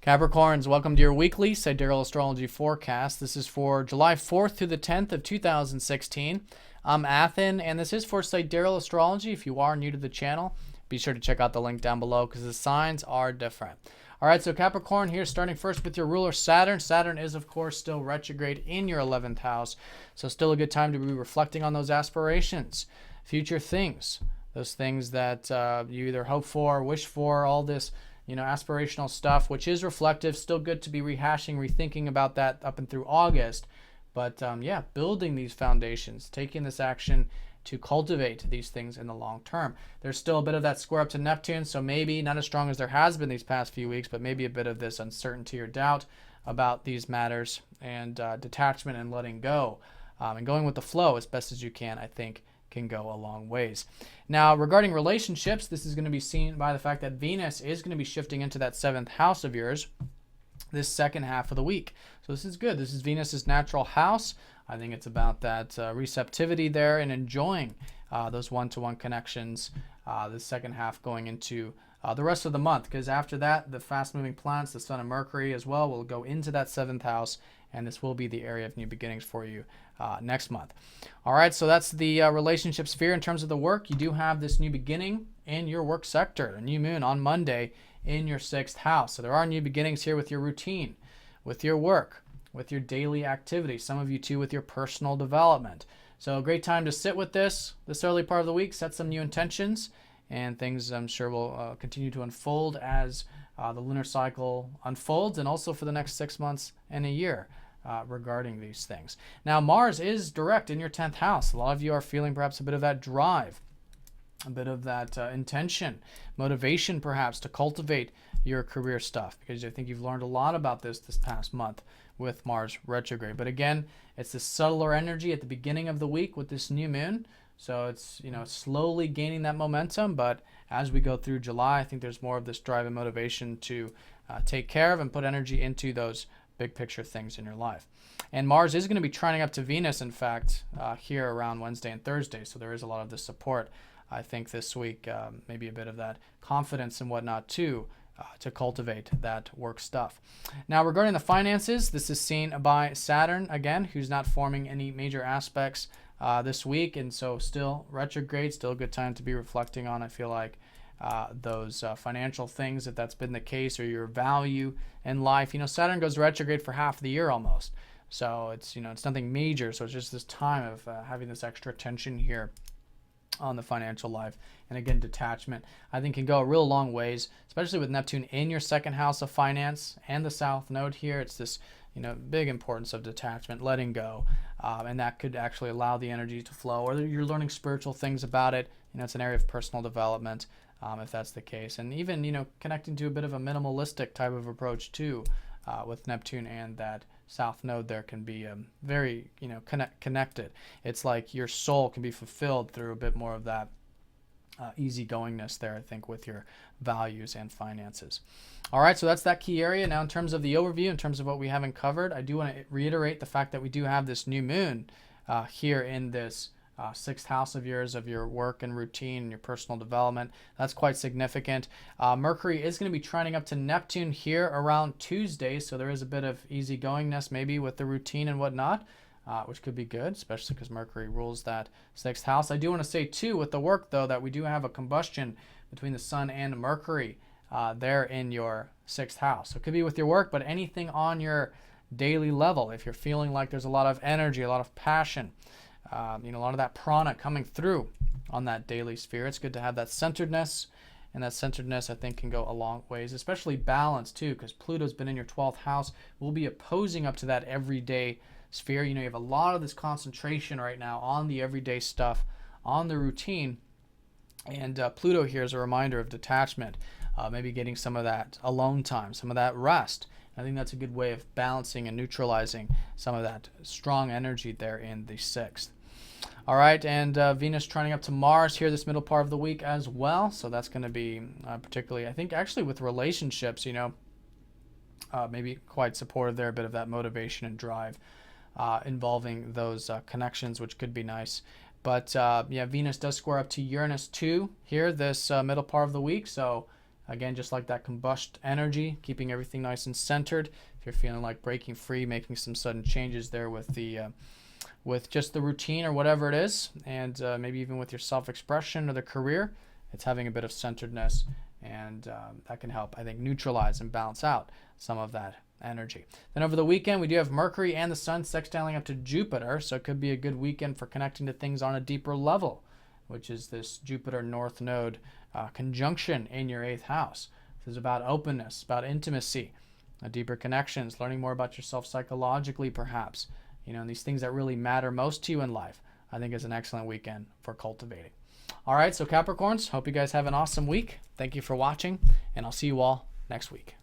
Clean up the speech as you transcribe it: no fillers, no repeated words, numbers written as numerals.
Capricorns, welcome to your weekly Sidereal Astrology forecast. This is for July 4th through the 10th of 2016. I'm Athen, and this is for Sidereal Astrology. If you are new to the channel, be sure to check out the link down below because the signs are different. All right, so Capricorn here, starting first with your ruler Saturn. Saturn is, of course, still retrograde in your 11th house, so still a good time to be reflecting on those aspirations, future things, those things that you either hope for, wish for, all this aspirational stuff, which is reflective. Still good to be rehashing, rethinking about that up and through August. But yeah, building these foundations, taking this action to cultivate these things in the long term. There's still a bit of that square up to Neptune, so maybe not as strong as there has been these past few weeks, but maybe a bit of this uncertainty or doubt about these matters, and detachment and letting go, and going with the flow as best as you can, I think, can go a long ways. Now, regarding relationships, this is going to be seen by the fact that Venus is going to be shifting into that 7th house of yours this second half of the week. So this is good. This is Venus's natural house. I think it's about that receptivity there and enjoying those one-to-one connections the second half going into the rest of the month, because after that, the fast-moving planets, the Sun and Mercury as well, will go into that 7th house, and this will be the area of new beginnings for you next month. All right, so that's the relationship sphere. In terms of the work, you do have this new beginning in your work sector, a new moon on Monday in your 6th house. So there are new beginnings here with your routine, with your work, with your daily activities, some of you too with your personal development. So a great time to sit with this early part of the week, set some new intentions, and things I'm sure will continue to unfold as the lunar cycle unfolds, and also for the next 6 months and a year regarding these things. Now, Mars is direct in your 10th house. A lot of you are feeling perhaps a bit of that drive, a bit of that intention, motivation perhaps to cultivate your career stuff, because I think you've learned a lot about this past month with Mars retrograde. But again, it's the subtler energy at the beginning of the week with this new moon. So it's slowly gaining that momentum, but as we go through July, I think there's more of this drive and motivation to take care of and put energy into those big picture things in your life. And Mars is going to be trining up to Venus, in fact, here around Wednesday and Thursday. So there is a lot of this support, I think, this week, maybe a bit of that confidence and whatnot too, to cultivate that work stuff. Now, regarding the finances, this is seen by Saturn, again, who's not forming any major aspects this week, and so still retrograde, still a good time to be reflecting on, I feel like, those financial things, if that's been the case, or your value in life. Saturn goes retrograde for half the year almost, so it's it's nothing major, so it's just this time of having this extra tension here on the financial life. And again, detachment, I think, can go a real long ways, especially with Neptune in your 2nd house of finance and the South Node here. It's this big importance of detachment, letting go, and that could actually allow the energy to flow, or you're learning spiritual things about it. It's an area of personal development, if that's the case, and even connecting to a bit of a minimalistic type of approach too, with Neptune and that South Node there can be very connected. It's like your soul can be fulfilled through a bit more of that easygoingness there, I think, with your values and finances. All right, so that's that key area. Now, in terms of the overview, in terms of what we haven't covered, I do want to reiterate the fact that we do have this new moon here in this 6th house of yours, of your work and routine and your personal development. That's quite significant. Mercury is going to be trining up to Neptune here around Tuesday, so there is a bit of easygoingness maybe with the routine and whatnot, which could be good, especially because Mercury rules that 6th house. I do want to say too, with the work though, that we do have a combustion between the Sun and Mercury there in your 6th house. So it could be with your work, but anything on your daily level, if you're feeling like there's a lot of energy, a lot of passion, a lot of that prana coming through on that daily sphere, it's good to have that centeredness. And that centeredness, I think, can go a long ways, especially balance too, because Pluto's been in your 12th house. We'll be opposing up to that everyday sphere. You have a lot of this concentration right now on the everyday stuff, on the routine. And Pluto here is a reminder of detachment, maybe getting some of that alone time, some of that rest. I think that's a good way of balancing and neutralizing some of that strong energy there in the 6th. All right, and Venus trining up to Mars here this middle part of the week as well. So that's going to be particularly, I think, actually with relationships, maybe quite supportive there, a bit of that motivation and drive involving those connections, which could be nice. But yeah, Venus does square up to Uranus too here this middle part of the week. So Again, just like that combust energy, keeping everything nice and centered. If you're feeling like breaking free, making some sudden changes there with the with just the routine or whatever it is, and maybe even with your self-expression or the career, it's having a bit of centeredness, and that can help, I think, neutralize and balance out some of that energy. Then over the weekend, we do have Mercury and the Sun sextiling up to Jupiter, so it could be a good weekend for connecting to things on a deeper level, which is this Jupiter North Node conjunction in your 8th house. This is about openness, about intimacy, deeper connections, learning more about yourself psychologically, perhaps. And these things that really matter most to you in life, I think is an excellent weekend for cultivating. All right, so Capricorns, hope you guys have an awesome week. Thank you for watching, and I'll see you all next week.